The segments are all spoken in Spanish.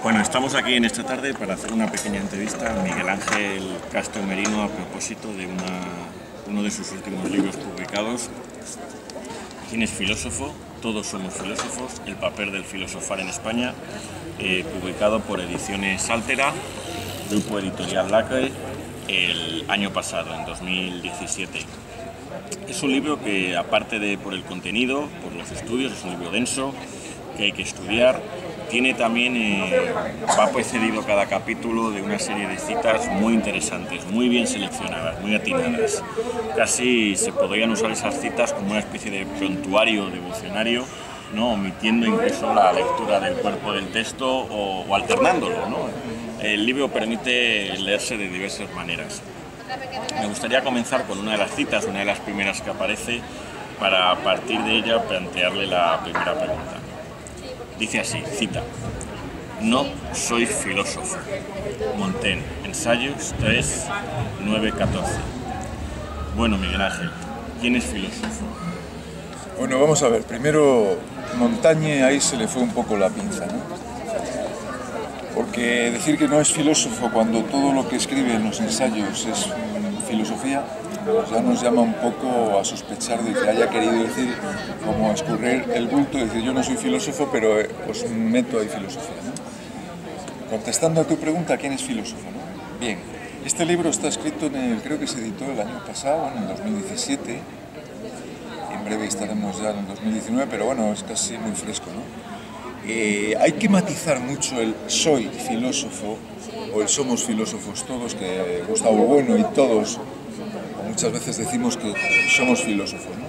Bueno, estamos aquí en esta tarde para hacer una pequeña entrevista a Miguel Ángel Castro Merino a propósito de uno de sus últimos libros publicados. ¿Quién es filósofo? Todos somos filósofos, el papel del filosofar en España, publicado por Ediciones Altera, Grupo Editorial Lacre, el año pasado, en 2017. Es un libro que, aparte de por el contenido, por los estudios, es un libro denso, que hay que estudiar. Tiene también, va precedido cada capítulo de una serie de citas muy interesantes, muy bien seleccionadas, muy atinadas. Casi se podrían usar esas citas como una especie de prontuario devocionario, ¿no? Omitiendo incluso la lectura del cuerpo del texto o alternándolo, ¿no? El libro permite leerse de diversas maneras. Me gustaría comenzar con una de las citas, una de las primeras que aparece, para a partir de ella plantearle la primera pregunta. Dice así, cita: "No soy filósofo". Montaigne, Ensayos 3, 9, 14. Bueno, Miguel Ángel, ¿quién es filósofo? Bueno, vamos a ver. Primero, Montaigne ahí se le fue un poco la pinza, ¿no? Porque decir que no es filósofo cuando todo lo que escribe en los ensayos es filosofía, ya nos llama un poco a sospechar de que haya querido decir, como escurrir el bulto, decir yo no soy filósofo, pero os meto ahí filosofía, ¿no? Contestando a tu pregunta, ¿quién es filósofo, no? Bien, este libro está escrito creo que se editó el año pasado, en el 2017, en breve estaremos ya en el 2019, pero bueno, es casi muy fresco, ¿no? Hay que matizar mucho el soy filósofo o el somos filósofos todos, que Gustavo Bueno y todos muchas veces decimos que somos filósofos, ¿no?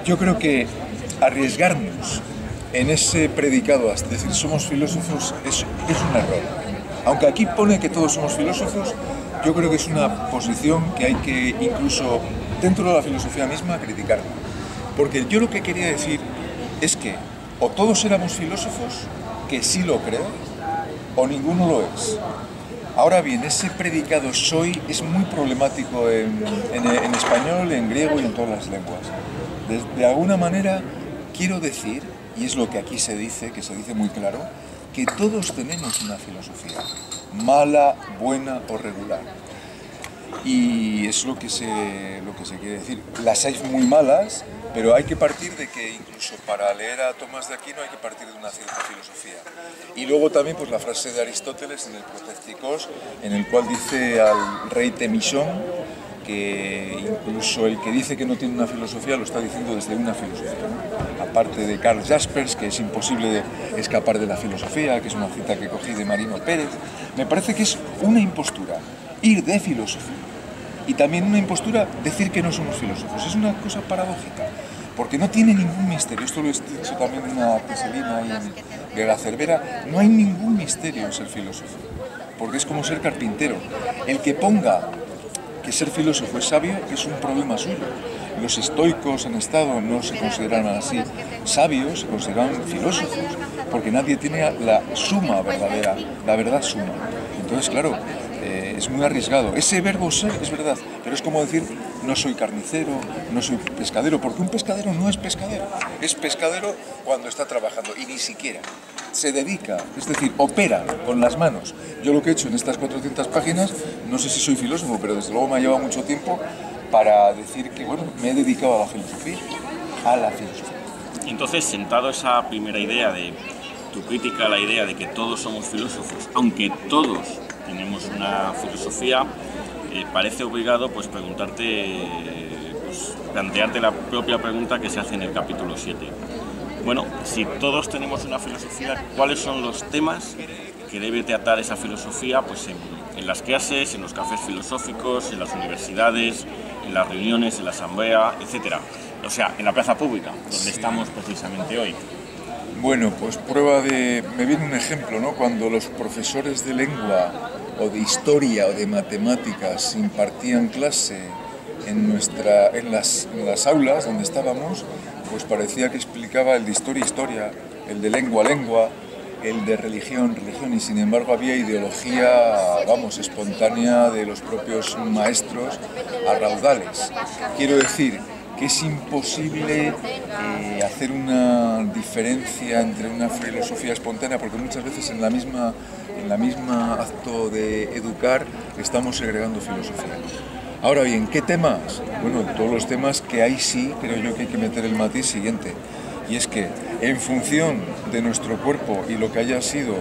Yo creo que arriesgarnos en ese predicado a decir somos filósofos es un error. Aunque aquí pone que todos somos filósofos, yo creo que es una posición que hay que, incluso dentro de la filosofía misma, criticar. Porque yo lo que quería decir es que o todos éramos filósofos, que sí lo creo, o ninguno lo es. Ahora bien, ese predicado soy es muy problemático en español, en griego y en todas las lenguas. De alguna manera quiero decir, y es lo que aquí se dice, que se dice muy claro, que todos tenemos una filosofía, mala, buena o regular. Y es lo que se quiere decir. Las hay muy malas, pero hay que partir de que incluso para leer a Tomás de Aquino hay que partir de una cierta filosofía. Y luego también pues la frase de Aristóteles en el Protépticos, en el cual dice al rey Temisón que incluso el que dice que no tiene una filosofía lo está diciendo desde una filosofía, ¿no? Aparte de Karl Jaspers, que es imposible escapar de la filosofía, que es una cita que cogí de Marino Pérez, me parece que es una impostura ir de filosofía y también una impostura decir que no somos filósofos. Es una cosa paradójica, porque no tiene ningún misterio. Esto lo he dicho también en una teselina ahí en Vega Cervera. No hay ningún misterio en ser filósofo, porque es como ser carpintero. El que ponga que ser filósofo es sabio es un problema suyo. Los estoicos en estado no se consideraban así sabios, se consideraban filósofos, porque nadie tiene la suma verdadera, la verdad suma. Entonces, claro, es muy arriesgado. Ese verbo ser es verdad, pero es como decir no soy carnicero, no soy pescadero, porque un pescadero no es pescadero. Es pescadero cuando está trabajando y ni siquiera se dedica, es decir, opera con las manos. Yo lo que he hecho en estas 400 páginas, no sé si soy filósofo, pero desde luego me ha llevado mucho tiempo para decir que, bueno, me he dedicado a la filosofía. Entonces, sentado esa primera idea de tu crítica a la idea de que todos somos filósofos, aunque todos tenemos una filosofía, parece obligado pues preguntarte, plantearte la propia pregunta que se hace en el capítulo 7. Bueno, si todos tenemos una filosofía, ¿cuáles son los temas que debe tratar esa filosofía pues en las clases, en los cafés filosóficos, en las universidades, en las reuniones, en la asamblea, etcétera? O sea, en la plaza pública, donde estamos precisamente hoy. Bueno, pues me viene un ejemplo, ¿no? Cuando los profesores de lengua o de historia o de matemáticas impartían clase en las aulas donde estábamos, pues parecía que explicaba el de historia, el de lengua, el de religión, y sin embargo había ideología, vamos, espontánea de los propios maestros a raudales. Quiero decir que es imposible hacer una diferencia entre una filosofía espontánea, porque muchas veces en la misma acto de educar estamos segregando filosofía. Ahora bien, ¿qué temas? Bueno, todos los temas que hay sí, creo yo que hay que meter el matiz siguiente, y es que en función de nuestro cuerpo y lo que haya sido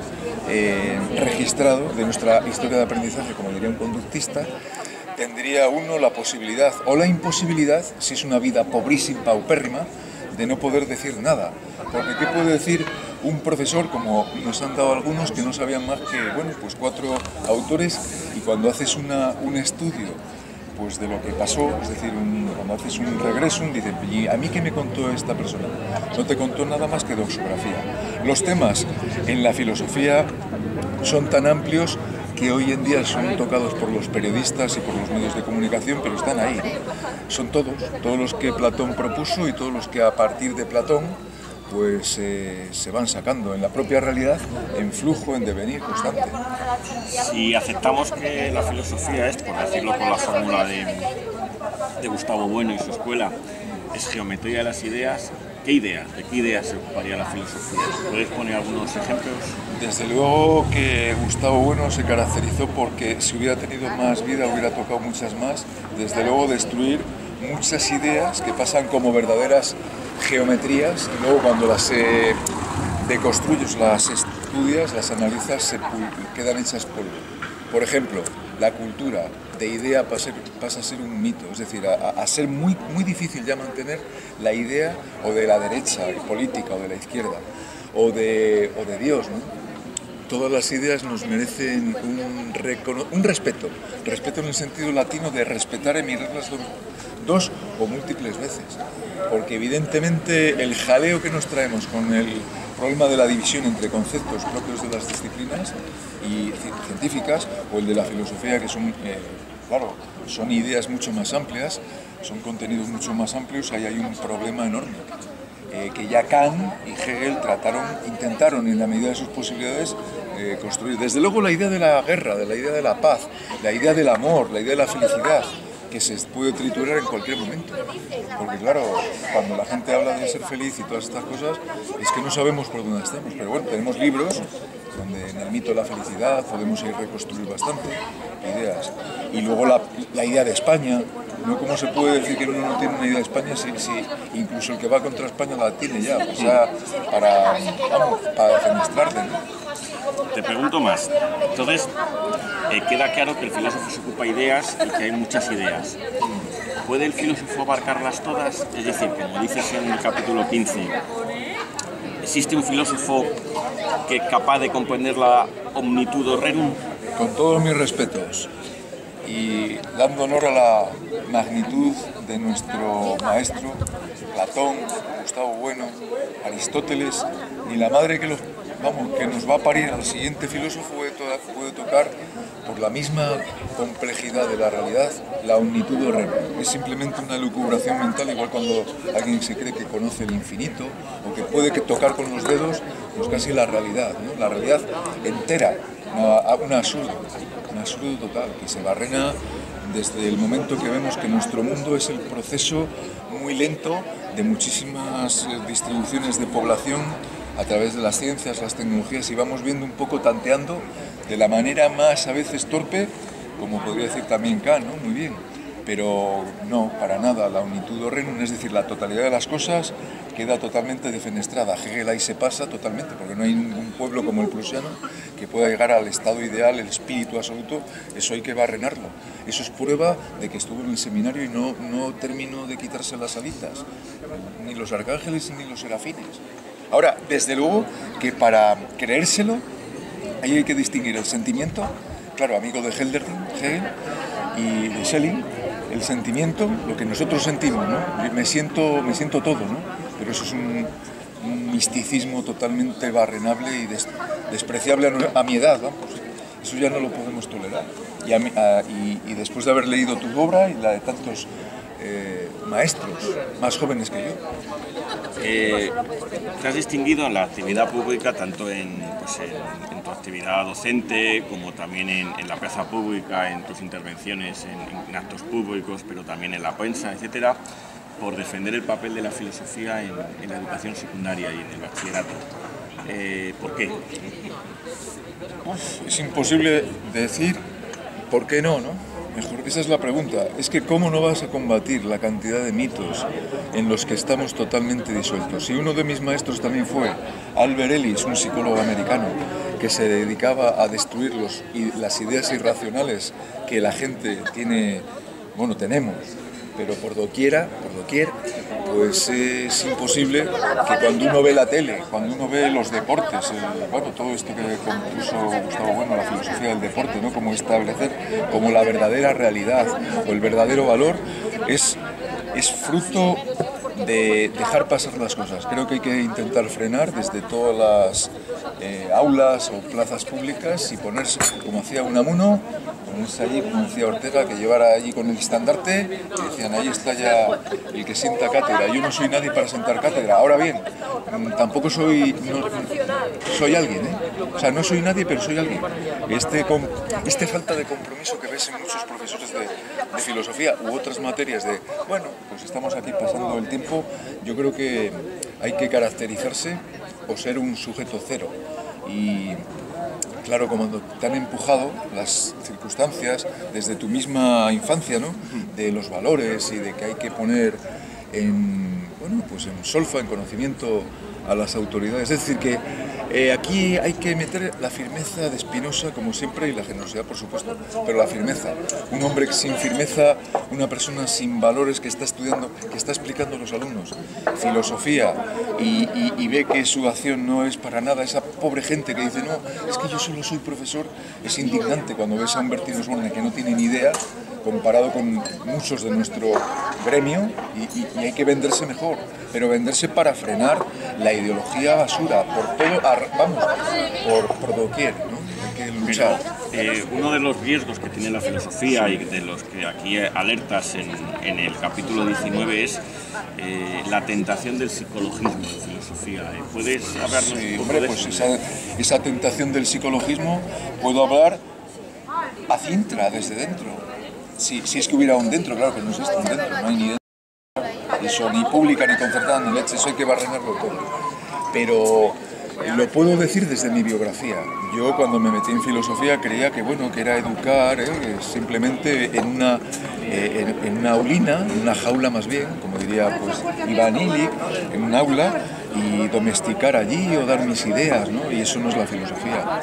registrado, de nuestra historia de aprendizaje, como diría un conductista, tendría uno la posibilidad o la imposibilidad, si es una vida pobrísima, paupérrima, de no poder decir nada. Porque ¿qué puede decir un profesor, como nos han dado algunos, que no sabían más que, bueno, pues 4 autores, y cuando haces un estudio pues de lo que pasó, es decir, cuando haces un regresum, dices, ¿y a mí qué me contó esta persona? No te contó nada más que doxografía. Los temas en la filosofía son tan amplios que hoy en día son tocados por los periodistas y por los medios de comunicación, pero están ahí. Son todos los que Platón propuso y todos los que a partir de Platón pues se van sacando en la propia realidad, en flujo, en devenir constante. Si aceptamos que la filosofía es, por decirlo con la fórmula de Gustavo Bueno y su escuela, es geometría de las ideas, ¿de qué ideas se ocuparía la filosofía? ¿Puedes poner algunos ejemplos? Desde luego que Gustavo Bueno se caracterizó porque si hubiera tenido más vida hubiera tocado muchas más, desde luego destruir muchas ideas que pasan como verdaderas geometrías y luego cuando las deconstruyes, las estudias, las analizas, quedan hechas polvo. Por ejemplo, la cultura de idea pasa a ser un mito, es decir, a ser muy difícil ya mantener la idea o de la derecha política o de la izquierda o de Dios, ¿no? Todas las ideas nos merecen un respeto en el sentido latino de respetar y mirarlas dos o múltiples veces, porque evidentemente el jaleo que nos traemos con el problema de la división entre conceptos propios de las disciplinas y científicas o el de la filosofía, que son, claro, son ideas mucho más amplias, son contenidos mucho más amplios, ahí hay un problema enorme que ya Kant y Hegel intentaron en la medida de sus posibilidades construir. Desde luego la idea de la guerra, de la idea de la paz, la idea del amor, la idea de la felicidad, que se puede triturar en cualquier momento. Porque claro, cuando la gente habla de ser feliz y todas estas cosas, es que no sabemos por dónde estamos. Pero bueno, tenemos libros donde en el mito de la felicidad podemos ir reconstruir bastante ideas. Y luego la idea de España, ¿no? ¿Cómo se puede decir que uno no tiene una idea de España si incluso el que va contra España la tiene ya? O sea, para defenestrarte, ¿no? Te pregunto más. Entonces, queda claro que el filósofo se ocupa de ideas y que hay muchas ideas. ¿Puede el filósofo abarcarlas todas? Es decir, como dices en el capítulo 15, ¿existe un filósofo que es capaz de comprender la omnitudo rerum? Con todos mis respetos y dando honor a la magnitud de nuestro maestro, Platón, Gustavo Bueno, Aristóteles, ni la madre que nos va a parir al siguiente filósofo puede tocar por la misma complejidad de la realidad, la omnitudo rerum. Es simplemente una lucubración mental, igual cuando alguien se cree que conoce el infinito o que puede tocar con los dedos pues casi la realidad, ¿no? La realidad entera, un absurdo total, que se barrena desde el momento que vemos que nuestro mundo es el proceso muy lento de muchísimas distribuciones de población a través de las ciencias, las tecnologías, y vamos viendo un poco, tanteando de la manera más a veces torpe, como podría decir también Kant, ¿no? Muy bien, pero no, para nada, la omnitudo rerum, es decir, la totalidad de las cosas queda totalmente defenestrada. Hegel ahí se pasa totalmente, porque no hay ningún pueblo como el prusiano que pueda llegar al estado ideal, el espíritu absoluto, eso hay que barrenarlo. Eso es prueba de que estuvo en el seminario y no terminó de quitarse las alitas, ni los arcángeles ni los serafines. Ahora, desde luego que para creérselo, ahí hay que distinguir el sentimiento, claro, amigo de Hegel y de Schelling, el sentimiento, lo que nosotros sentimos, ¿no? Me siento todo, ¿no? Pero eso es un misticismo totalmente barrenable y despreciable a mi edad, vamos. Eso ya no lo podemos tolerar. Y después de haber leído tu obra y la de tantos maestros más jóvenes que yo. Te has distinguido en la actividad pública, tanto en tu actividad docente, como también en la plaza pública, en tus intervenciones en actos públicos, pero también en la prensa, etcétera, por defender el papel de la filosofía en la educación secundaria y en el bachillerato. ¿Por qué? Es imposible decir por qué no, ¿no? Mejor, esa es la pregunta. Es que ¿cómo no vas a combatir la cantidad de mitos en los que estamos totalmente disueltos? Y uno de mis maestros también fue Albert Ellis, un psicólogo americano que se dedicaba a destruir las ideas irracionales que la gente tiene, bueno, tenemos, pero por doquier, pues es imposible que cuando uno ve la tele, cuando uno ve los deportes, bueno, todo esto que compuso Gustavo Bueno, la filosofía del deporte, ¿no? Cómo establecer como la verdadera realidad o el verdadero valor, es fruto de dejar pasar las cosas. Creo que hay que intentar frenar desde todas las aulas o plazas públicas y ponerse, como hacía Unamuno, ponerse allí, como decía Ortega, que llevara allí con el estandarte y decían, ahí está ya el que sienta cátedra. Yo no soy nadie para sentar cátedra. Ahora bien, tampoco soy alguien, ¿eh? O sea, no soy nadie, pero soy alguien. Este falta de compromiso que ves en muchos profesores de filosofía u otras materias de, bueno, pues estamos aquí pasando el tiempo, yo creo que hay que caracterizarse o ser un sujeto cero. Y claro, cuando te han empujado las circunstancias desde tu misma infancia, ¿no? De los valores y de que hay que poner en solfa, en conocimiento a las autoridades. Es decir, que aquí hay que meter la firmeza de Spinoza, como siempre, y la generosidad, por supuesto, pero la firmeza. Un hombre sin firmeza, una persona sin valores que está estudiando, que está explicando a los alumnos filosofía y ve que su acción no es para nada, esa pobre gente que dice, no, es que yo solo soy profesor, es indignante cuando ves a un Bertín Osborne que no tiene ni idea, comparado con muchos de nuestro gremio, y hay que venderse mejor, pero venderse para frenar la ideología basura, por todo, por doquier, ¿no? Hay que luchar. Uno de los riesgos que tiene la filosofía y de los que aquí alertas en el capítulo 19 es la tentación del psicologismo en filosofía. ¿Puedes hablarnos un poco de pues eso? Esa tentación del psicologismo, puedo hablar a cintra, desde dentro. Si es que hubiera un dentro, claro que no existe un dentro, no hay ni dentro. Eso, ni pública, ni concertada, ni leche, eso hay que barrenarlo todo. Pero lo puedo decir desde mi biografía. Yo cuando me metí en filosofía creía que, bueno, que era educar simplemente en una aulina, en una jaula más bien, como diría pues Iván Illich, en un aula, y domesticar allí o dar mis ideas, ¿no? Y eso no es la filosofía.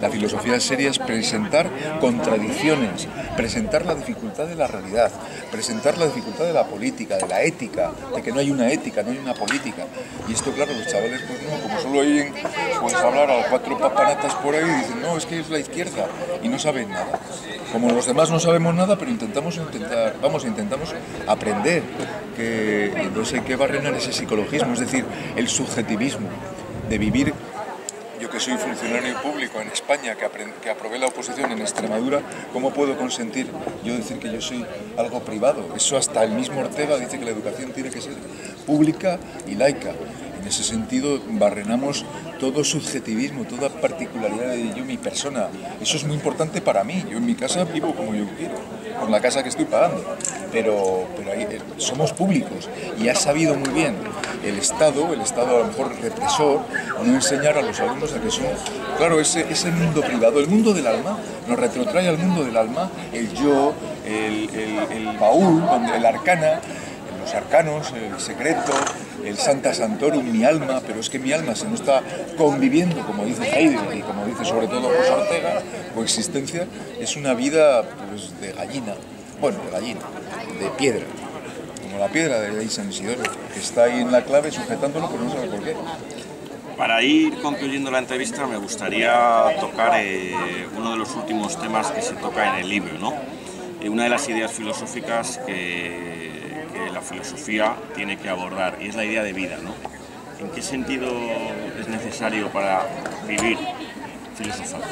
La filosofía seria es presentar contradicciones, presentar la dificultad de la realidad, presentar la dificultad de la política, de la ética, de que no hay una ética, no hay una política. Y esto, claro, los chavales, pues no, como solo oyen pues hablar a 4 papanatas por ahí, dicen, no, es que es la izquierda, y no saben nada. Como los demás no sabemos nada, pero intentamos aprender, que entonces hay que barrenar ese psicologismo, es decir, el subjetivismo de vivir. Yo que soy funcionario público en España, que aprobé la oposición en Extremadura, ¿cómo puedo consentir yo decir que yo soy algo privado? Eso hasta el mismo Ortega dice que la educación tiene que ser pública y laica. En ese sentido, barrenamos todo subjetivismo, toda particularidad de yo, mi persona. Eso es muy importante para mí. Yo en mi casa vivo como yo quiero, con la casa que estoy pagando. Pero ahí, somos públicos y ha sabido muy bien el Estado a lo mejor represor, no enseñar a los alumnos a que son, claro, ese mundo privado, el mundo del alma, nos retrotrae al mundo del alma, el yo, el baúl, el arcana, los arcanos, el secreto, el Santa Santorum, mi alma, pero es que mi alma, si no está conviviendo, como dice Heidegger y como dice sobre todo José Ortega, coexistencia, es una vida pues, de gallina, de piedra, como la piedra de ahí San Isidoro, que está ahí en la clave sujetándolo, pero no sabe por qué. Para ir concluyendo la entrevista me gustaría tocar uno de los últimos temas que se toca en el libro, ¿no? Una de las ideas filosóficas que la filosofía tiene que abordar, y es la idea de vida, ¿no? ¿En qué sentido es necesario para vivir filosofar?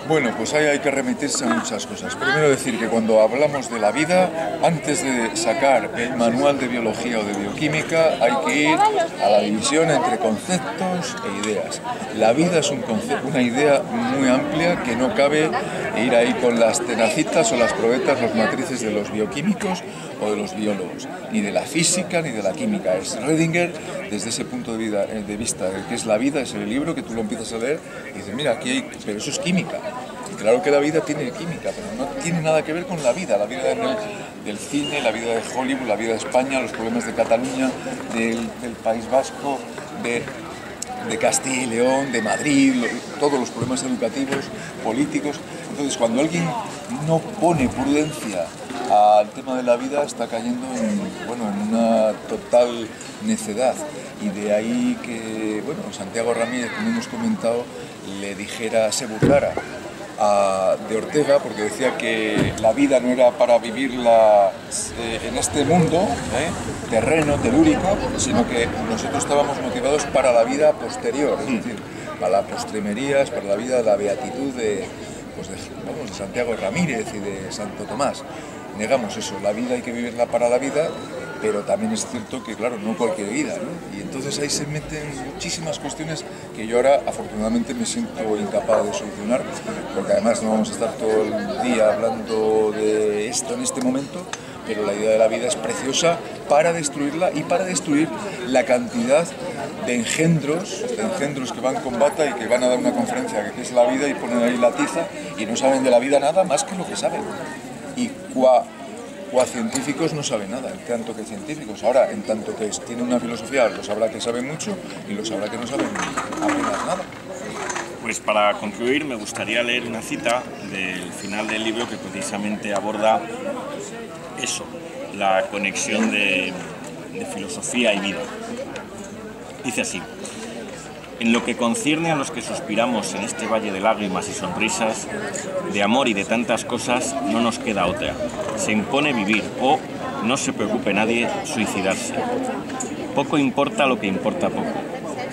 Bueno, pues ahí hay que remitirse a muchas cosas. Primero decir que cuando hablamos de la vida, antes de sacar el manual de biología o de bioquímica, hay que ir a la división entre conceptos e ideas. La vida es un concepto, una idea muy amplia que no cabe ir ahí con las tenacitas o las probetas, los matrices de los bioquímicos o de los biólogos, ni de la física ni de la química. Es Schrödinger, desde ese punto de vista, que es la vida, es el libro que tú lo empiezas a leer y dices, mira, aquí hay, pero eso es química. Y claro que la vida tiene química, pero no tiene nada que ver con la vida del cine, la vida de Hollywood, la vida de España, los problemas de Cataluña, del País Vasco, de Castilla y León, de Madrid, todos los problemas educativos, políticos. Entonces, cuando alguien no pone prudencia al tema de la vida, está cayendo en una total necedad. Y de ahí que, Santiago Ramírez, como hemos comentado, se burlara de Ortega, porque decía que la vida no era para vivirla en este mundo terreno, telúrico, sino que nosotros estábamos motivados para la vida posterior, es decir, para las postremerías, para la vida, la beatitud de Santiago Ramírez y de Santo Tomás. Negamos eso, la vida hay que vivirla para la vida, pero también es cierto que, claro, no cualquier vida, ¿no? Y entonces ahí se meten muchísimas cuestiones que yo ahora, afortunadamente, me siento incapaz de solucionar, porque además no vamos a estar todo el día hablando de esto en este momento, pero la idea de la vida es preciosa para destruirla y para destruir la cantidad de engendros que van con bata y que van a dar una conferencia que es la vida y ponen ahí la tiza y no saben de la vida nada más que lo que saben. Y científicos no saben nada, en tanto que científicos. Ahora, en tanto que tiene una filosofía, los habrá que saben mucho y los habrá que no saben apenas nada. Pues para concluir me gustaría leer una cita del final del libro que precisamente aborda eso, la conexión de filosofía y vida. Dice así: en lo que concierne a los que suspiramos en este valle de lágrimas y sonrisas, de amor y de tantas cosas, no nos queda otra. Se impone vivir o, no se preocupe nadie, suicidarse. Poco importa lo que importa poco.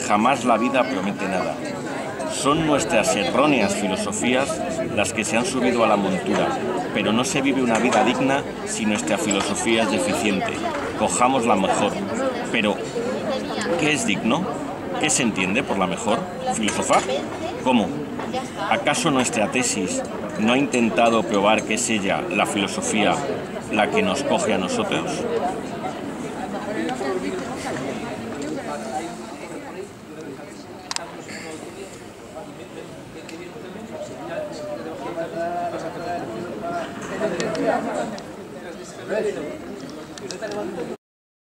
Jamás la vida promete nada. Son nuestras erróneas filosofías las que se han subido a la montura, pero no se vive una vida digna si nuestra filosofía es deficiente. Cojamos la mejor. Pero, ¿qué es digno? ¿Qué se entiende por la mejor? ¿Filosofar? ¿Cómo? ¿Acaso nuestra tesis no ha intentado probar que es ella, la filosofía, la que nos coge a nosotros?